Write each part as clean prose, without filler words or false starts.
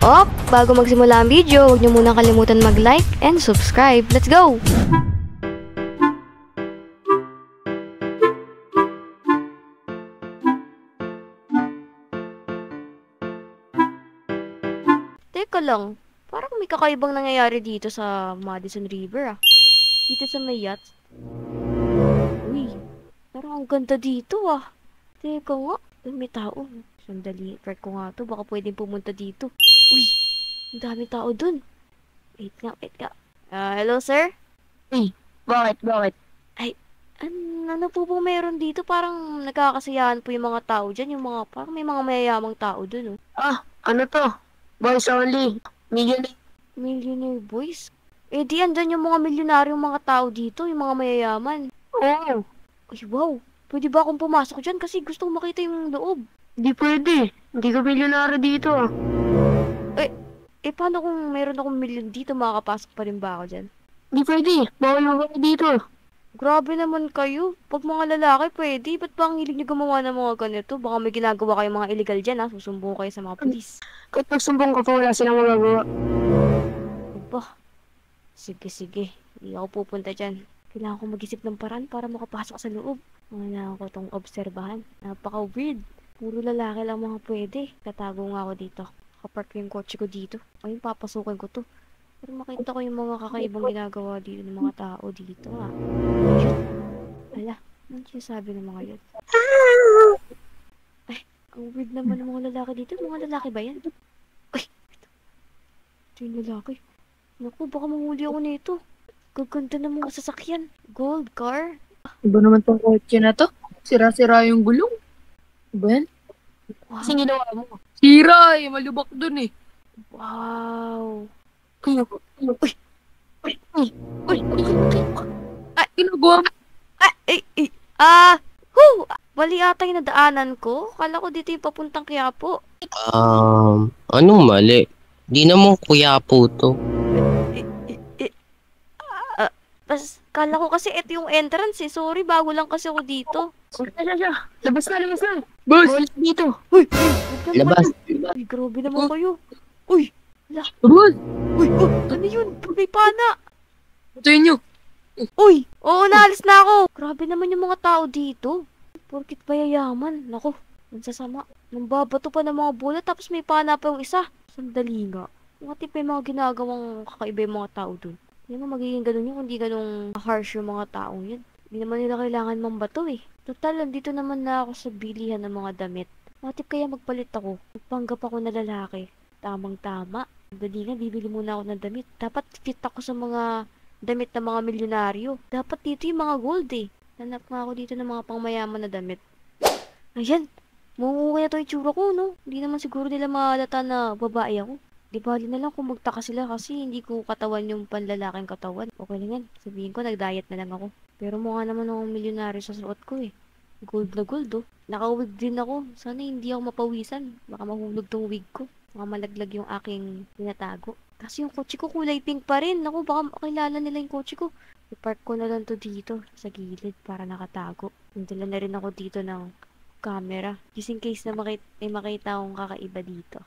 Bago magsimula ang video, huwag niyo muna kalimutan mag-like and subscribe. Let's go! Teka lang, parang may kakaibang nangyayari dito sa Madison River Dito sa may yacht. Uy, parang ang ganda dito Teka nga, may tao. Sandali, part ko nga to, baka pwedeng pumunta dito. Uy, ang dami tao dun. Wait nga. Hello sir? Bakit? Ay, ano po meron dito? Parang nagkakasiyahan po yung mga tao dyan. Parang may mga mayayamang tao dun Ano to? Boys only. Millionaire boys? Di andyan yung mga milyonaryong mga tao dito, yung mga mayayaman. Oo. Ay, wow. Pwede ba akong pumasok dyan? Kasi gusto ko makita yung loob. Hindi pwede. Hindi ka milyonaryo dito Paano kung meron akong milyon dito, makakapasok pa rin ba ako dyan? Hindi pwede. Bawal mo ba dito? Grabe naman kayo. Pag mga lalaki, pwede. Ba't ba ang hilig niyo gumawa ng mga ganito? Baka may ginagawa kayong mga illegal dyan Susumbong kayo sa mga pulis. Kahit magsumbong ka pa, wala silang magagawa. Aba. Sige. Hindi ako pupunta dyan. Kailangan ko mag-isip ng paraan para makapasok sa loob. Kailangan ko itong obserbahan. Napaka-weird. Puro lalaki lang mga pwede. Tatago nga ako dito. Kapark ko yung kotse ko dito. Ayun, papasukin ko to. Pero makita ko yung mga kakaibang ginagawa dito ng mga tao dito Ayun. Hala, ano sinasabi ng mga yun? Ay, ang weird naman ng mga lalaki dito. Mga lalaki ba yan? Ay, ito yung lalaki. Naku, baka mahuli ako nito. Gaganda ng mga sasakyan. Gold car. Iba naman tong kotse na to. Sira-sira yung gulong. Iba yan? Wow. Kasi ginawa mo. Sira malubak dun Wow. Uy, ginagawa mo. Mali ata yung nadaanan ko. Kala ko dito yung papuntang Quiapo. Anong mali? Di naman Quiapo to. Kala ko kasi ito yung entrance Sorry, bago lang kasi ako dito. Labas na. Boss! Bawal dito. Uy! Labas. Uy, grabe naman kayo. Uy! Boss! Uy! Ano yun? May pana! Patayin nyo. Uy! Oo, naalis na ako! Grabe naman yung mga tao dito. Porkit payayaman. Nako, ang sasama. Nambabato pa ng mga bola tapos may pana pa yung isa. Sandali nga. Mga tip may mga ginagawang kakaiba yung mga tao dun. Hindi naman magiging ganun yun, hindi ganun harsh yung mga taong yun. Hindi naman nila kailangan mambato Total, nandito naman na ako sa bilihan ng mga damit. Mga tip kaya magpalit ako. Magpanggap ako na lalaki. Tamang-tama. Dali nga, bibili muna ako ng damit. Dapat fit ako sa mga damit ng mga milyonaryo. Dapat dito yung mga gold Hanap nga ako dito ng mga pangmayaman na damit. Ayan! Mauukay na to yung tsura ko, no? Hindi naman siguro nila mahalata na babae ako. Di bali na lang kung magtaka sila kasi hindi ko katawan yung panlalaking katawan. Okay lang yan. Sabihin ko, nag-diet na lang ako. Pero mukha naman akong milyonaryo sa suot ko Gold na gold Naka-wig din ako. Sana hindi ako mapawisan. Baka mahulog tong wig ko. Baka malaglag yung aking tinatago. Kasi yung kotse ko kulay pink pa rin. Naku, baka makilala nila yung kotse ko. I-park ko na lang to dito sa gilid para nakatago. Nandala na rin ako dito ng camera. Just in case na makita akong kakaiba dito.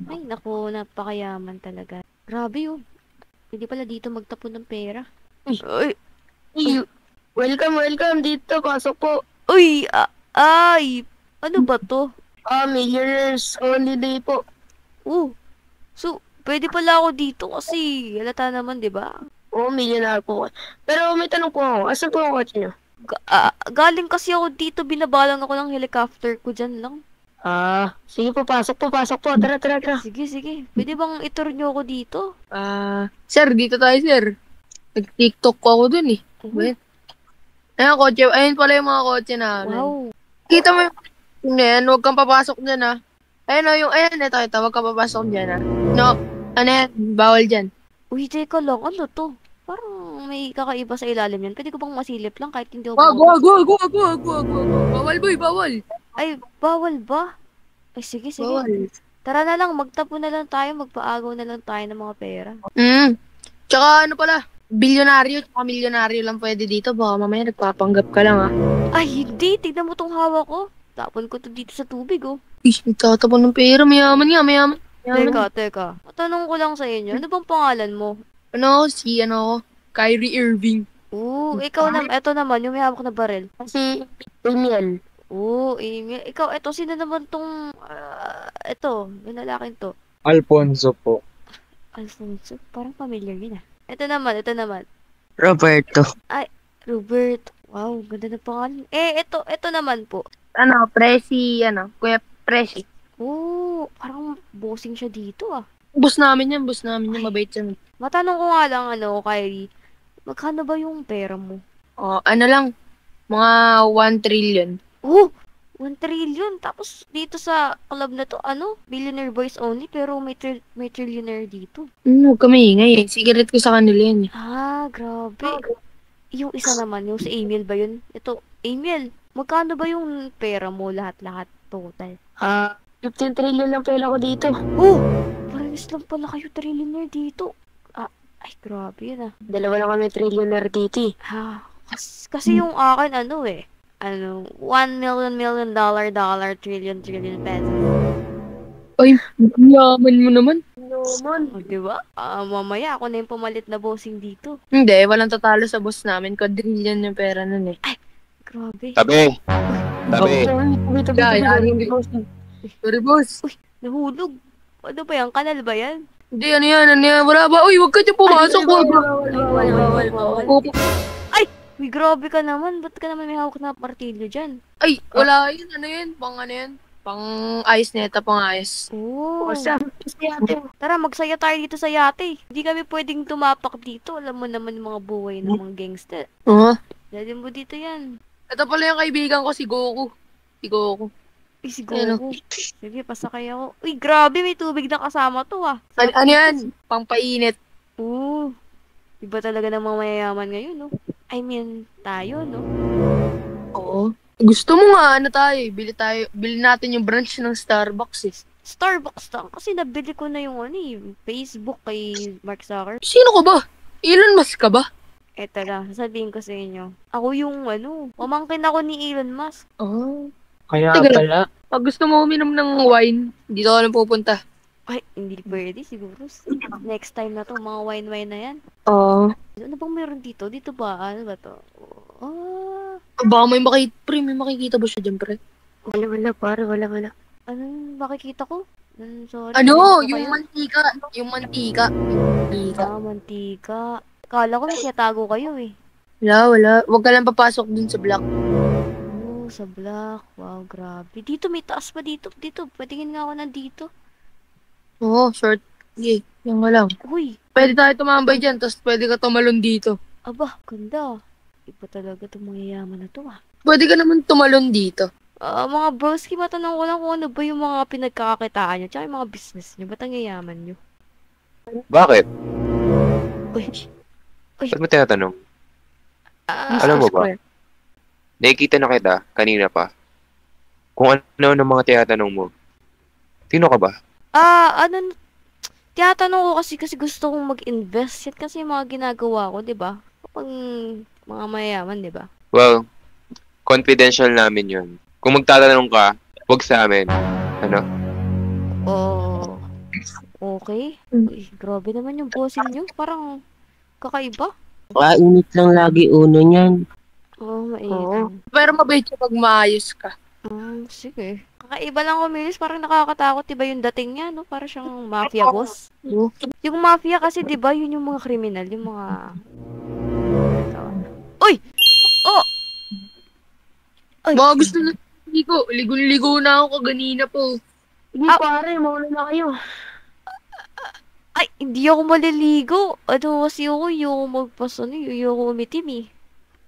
Ay, naku, napakayaman talaga. Grabe Hindi pala dito magtapon ng pera. Ay! Welcome dito. Pasok po. Uy! Ay! Ano ba to? Millionaires only day po. So, pwede pala ako dito kasi halata naman, di ba? Oo, millionaire po. Pero may tanong po ako. Asan po ang kotse nyo? Galing kasi ako dito, binabalang ako ng helicopter ko dyan lang. Sige po, pasok po. Tara. Sige. Pwede bang itour nyo ako dito? Sir, dito tayo, sir. Nag-TikTok ko ako dun Ayan, kotse. Ayun pala yung mga kotse namin. Wow. Kita mo yung huwag kang papasok dyan Ayan ito, huwag kang papasok dyan No, bawal dyan. Uy, teka lang, ano to? Parang may kakaiba sa ilalim yan. Pwede ko bang masilip lang kahit hindi ako Wag. Bawal, boy, bawal. Ay, bawal ba? Ay, sige. Bawal. Tara na lang, magtapo na lang tayo, magpaagaw na lang tayo ng mga pera. Tsaka pala, bilyonaryo, tsaka milyonaryo lang pwede dito. Baka mamaya nagpapanggap ka lang Ay, hindi. Tignan mo tong hawak ko. Tapon ko to dito sa tubig Nagtatapon ng pera. Mayaman nga. Teka. Matanong ko lang sa inyo, ano bang pangalan mo? Kyrie Irving. Ikaw naman, eto naman, yung may hawak na baril. Si Daniel. Amy. Ikaw, eto, sino naman tong, eto, yung lalaking to? Alfonso po. Alfonso, parang familiar yun ah. Ito naman. Roberto. Robert. Wow, ganda na pangalan. Ito naman po. Kuya Presi. Parang bossing siya dito ah. Boss namin yan, mabait yan. Matanong ko nga lang, Kylie, magkano ba yung pera mo? Mga 1 trillion. 1 trillion. Tapos dito sa club na to, billionaire boys only, pero may trillionaire dito. Huwag ka maingay eh. Secret ko sa kanila yan eh. Grabe. Yung isa naman, yung si Emil ba yun? Ito, Emil, magkano ba yung pera mo lahat-lahat total? 15 trillion lang pera ko dito. Parehas lang pala kayo trillionaire dito. Ay, grabe yun ah. Dalawa lang kami trillionaire dito eh. Kasi yung akin, 1 million dollar, trillion pesos. Ay, yaman mo naman. Diba? Mamaya ako na yung pumalit na bossing dito. Hindi, walang tatalo sa boss namin. Quadrillion yung pera nun eh. Grabe. Tabi. Sorry, boss. Nahulog. Ano ba yan? Kanal ba yan? Hindi, ano yan? Wala ba? Uy, huwag ka dyan pumasok. Bawal. Uy, grabe ka naman. Ba't ka naman may hawak na martilyo dyan? Ay, wala yun. Ano yun? Pang ayos neta, pang ayos. Tara, magsaya tayo dito sa yate. Hindi kami pwedeng tumapak dito. Alam mo naman yung mga buhay ng mga gangster. Dalhin mo dito yan. Ito pala yung kaibigan ko, si Goku. Si Goku. Sige, pasakay ako. Uy, grabe, may tubig na kasama to ah. Ano yan? Pangpainit. Iba talaga ng mga mayayaman ngayon, no? I mean, tayo, no? Oo. Gusto mo nga, tayo, bili natin yung branch ng Starbucks eh. Starbucks lang. Kasi nabili ko na yung Facebook kay Mark Zuckerberg. Sino ka ba? Elon Musk ka ba? Eto lang, sasabihin ko sa inyo. Ako yung pamangkin ako ni Elon Musk. Kaya Tagal. pala. Pag gusto mo uminom ng wine, dito ka lang pupunta. Ay, hindi pwede siguro. Next time na to, mga wine na yan. Ano bang meron dito? Dito ba? Ano ba to? Baka may makikita ba siya dyan, pre? Wala, pare. Wala. Anong makikita ko? Sorry. Yung mantika. Mantika. Kala ko may tinatago kayo eh. Wala. Huwag ka lang papasok dun sa block. Sa block. Wow, grabe. Dito, may taas pa dito. Pwedengin nga ako nandito. Short. Sige, yan nga lang. Uy. Pwede tayo tumambay dyan, tapos pwede ka tumalon dito. Aba, ganda. Iba talaga itong mga yaman na to ah. Pwede ka naman tumalon dito. Mga broski, matanong ko lang kung ano ba yung mga pinagkakakitaan nyo, tsaka yung mga business nyo. Ba't ang yayaman nyo? Bakit? Uy. Ba't mo tinatanong? Alam mo ba? Nakikita na kita kanina pa. Kung ano ng mga tinatanong mo. Sino ka ba? Tinatanong ko kasi gusto kong mag-invest. Yan kasi yung mga ginagawa ko, di ba? Kapag mga mayayaman, di ba? Well, confidential namin yun. Kung magtatanong ka, huwag sa amin. Ano? Okay. Uy, grabe naman yung bossing nyo. Parang kakaiba. Init lang lagi uno niyan. Mainit. Pero mabait siya pag maayos ka. Sige. Kakaiba lang kumilos, parang nakakatakot, diba yung dating niya, no? Para siyang mafia boss. Yung mafia kasi, diba, yun yung mga kriminal, yung mga... Uy! Mga gusto na ligo na ako kaganina po. Pare, mauna na kayo. Ay, hindi ako maliligo. Kasi yung magpas, yung umitim eh.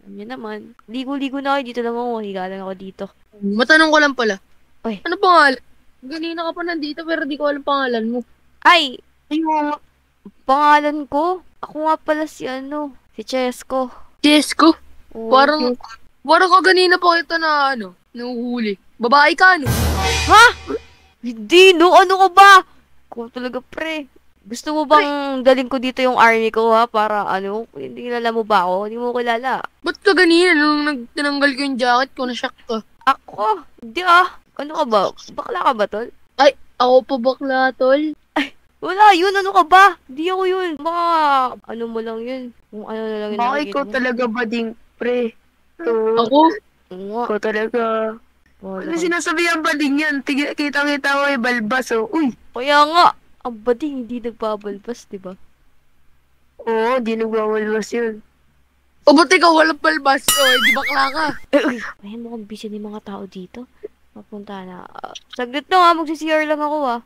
Alam niyo naman. Ligo-ligo na ako dito lang ako. Higa lang ako dito. Matanong ko lang pala. Oy. Ano pangalan? Ganina ka pa nandito pero di ko alam pangalan mo. Ay! Pangalan ko? Ako nga pala si Chesco. Chesco? Oo. Parang kaganina pa kita na nahuhuli. Babae ka, Ha? Hindi, ano ka ba? Ko talaga, pre. Gusto mo bang daling ko dito yung army ko, ha? Para, hindi kilala mo ba ako? Hindi mo kilala. Ba't kaganina nung tinanggal ko yung jacket ko, na-shock ka? Ako? Hindi, Ano ka ba? Bakla ka ba, tol? Ay, ako pa bakla, tol. Wala yun, ano ka ba? Di ako yun. Baka, ano mo lang yun. Kung ano na lang yun Baka nakikita ikaw mo. talaga ba ding pre? Ako? Oo nga. Ikaw talaga. Wala Ano ka. sinasabihan ba din yan? Kitang-kita mo yung balbas, oh. Uy! Kaya nga, ang bading hindi nagbabalbas, di ba? Oo, di nagwawalwas yun. O, ba't ikaw walang balbas? O, di bakla ka? Ayan, mukhang busy na yung mga tao dito. Mapunta na. Saglit lang ha, magsi-CR lang ako ha.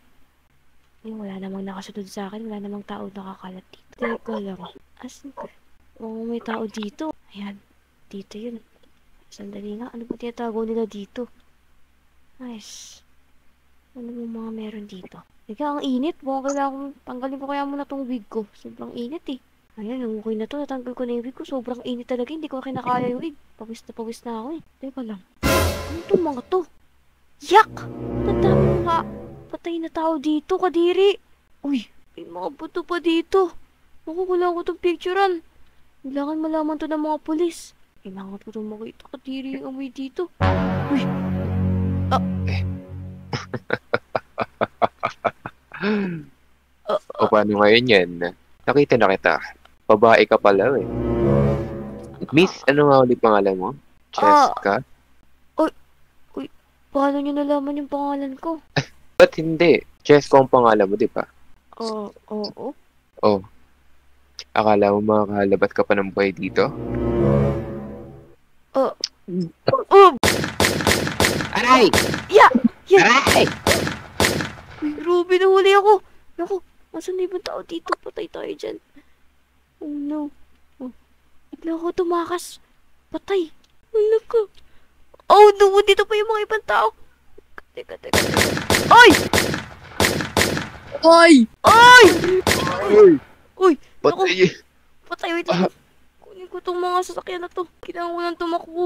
Ay, wala namang nakasunod sa akin. Wala namang tao nakakalat dito. Teka lang. Asan ka? Oo, may tao dito. Ayan, dito yun. Sandali nga, ano ba tinatago nila dito? Nice. Ano mo mga meron dito? Teka, ang init. Mukhang kailangan tanggalin ko kaya muna tong wig ko. Sobrang init eh. Ayan, okay na to. Natanggal ko na yung wig ko. Sobrang init talaga. Hindi ko kinakaya yung wig. Pawis na ako eh. Teka lang. Ano itong mga to? Yak! Tatami mga patay na tao dito, kadiri. Uy, may mga buto pa dito. Naku, kailangan ko itong picturean. Kailangan malaman to ng mga pulis. Kailangan ko itong makita, kadiri yung amoy dito. Uy! O paano ngayon yan? Nakita na kita. Babae ka pala eh. Miss, ano nga ulit pangalan mo? Cheska? Paano nyo nalaman yung pangalan ko? Ba't hindi? Cheska ang pangalan mo, di ba? Oo. Oh. Akala mo makakalabat ka pa ng buhay dito? Aray! Yeah! Aray! Uy, Ruby, nahuli ako. Naku, asan na ibang tao dito? Patay tayo dyan. Oh no. Oh. Bigla ako tumakas. Patay. Wala ka. Oh no, dito pa yung mga ibang tao. Teka. Ay! Oy! Ay! Uy! Uy! Naku, Patay! patay. Wait lang. Kunin ko tong mga sasakyan na to. Kailangan ko nang tumakbo.